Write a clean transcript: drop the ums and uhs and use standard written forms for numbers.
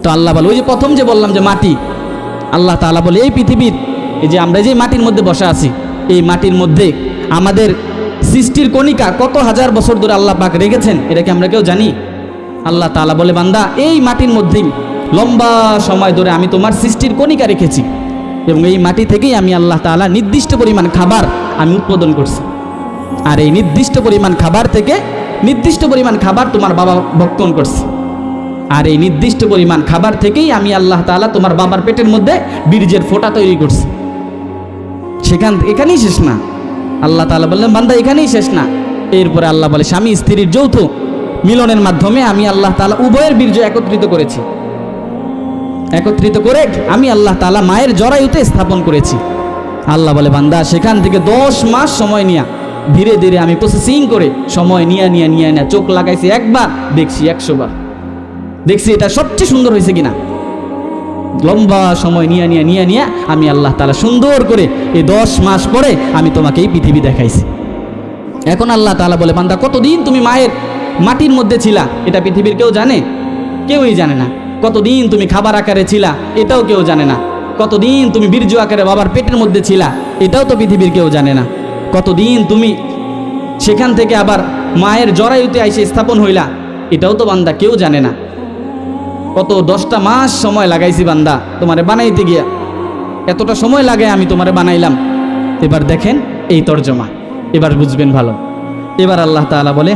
তো আল্লাহ বলে, ওই যে প্রথম যে বললাম যে মাটি, আল্লাহ তাআলা বলে এই পৃথিবীর এই যে আমরা যে মাটির মধ্যে বসা আছি, এই মাটির মধ্যে আমাদের সৃষ্টির কণিকা কত হাজার বছর ধরে আল্লাহ পাক রেখেছেন, এটা কি আমরা কেউ জানি? আল্লাহ তাআলা বলে, বান্দা এই মাটির মধ্যেই লম্বা সময় ধরে আমি তোমার সৃষ্টির কণিকা রেখেছি, এবং এই মাটি থেকেই আমি আল্লাহ তাআলা নির্দিষ্ট পরিমাণ খাবার আমি উৎপাদন করছি। আর এই নির্দিষ্ট পরিমাণ খাবার থেকে নির্দিষ্ট পরিমাণ খাবার তোমার বাবা ভক্ষণ করছে। আর এই নির্দিষ্ট পরিমাণ খাবার থেকেই আমি আল্লাহ তাআলা তোমার বাবার পেটের মধ্যে বীর্যের ফোঁটা তৈরি করছি। এখানেই শেষ না। আল্লাহ তাআলা বললেন, বান্দা এখানেই শেষ না। এরপরে আল্লাহ বলে, স্বামী স্ত্রীর যৌথ মিলনের মাধ্যমে আমি আল্লাহ তাআলা উভয়ের বীর্য একত্রিত করেছি। একত্রিত করে আমি আল্লাহ তাআলা মায়ের জরায়ুতে স্থাপন করেছি। আল্লাহ বলে, বান্দা সেখান থেকে 10 মাস সময় নিয়ে ধীরে ধীরে আমি প্রসেসিং করে সময় নিয়ে চোখ লাগাইছি একবার, দেখছি 100 বার, দেখছি এটা সবচেয়ে সুন্দর হয়েছে কিনা। লম্বা সময় নিয়ে আমি আল্লাহ তাআলা সুন্দর করে এই 10 মাস পরে আমি তোমাকে এই পৃথিবী দেখাইছি। এখন আল্লাহ তাআলা বলে, বান্দা কতদিন তুমি মায়ের মাটির মধ্যে ছিলা এটা পৃথিবীর কেউ জানে? কেউই জানে না। কতদিন তুমি খাবার আকারে ছিলা এটাও কেউ জানে না। কতদিন তুমি বীর্য আকারে বাবার পেটের মধ্যে ছিলা এটাও তো পৃথিবীর কেউ জানে না। কতদিন তুমি সেখান থেকে আবার মায়ের জরায়ুতে আইসে স্থাপন হইলা এটাও তো বান্দা কেউ জানে না। কত 10টা মাস সময় লাগাইছি বান্দা তোমারে বানাইতে গিয়া, এতটা সময় লাগে আমি তোমারে বানাইলাম। এবার দেখেন এই তর্জমা, এবার বুঝবেন ভালো। এবার আল্লাহ তাআলা বলে,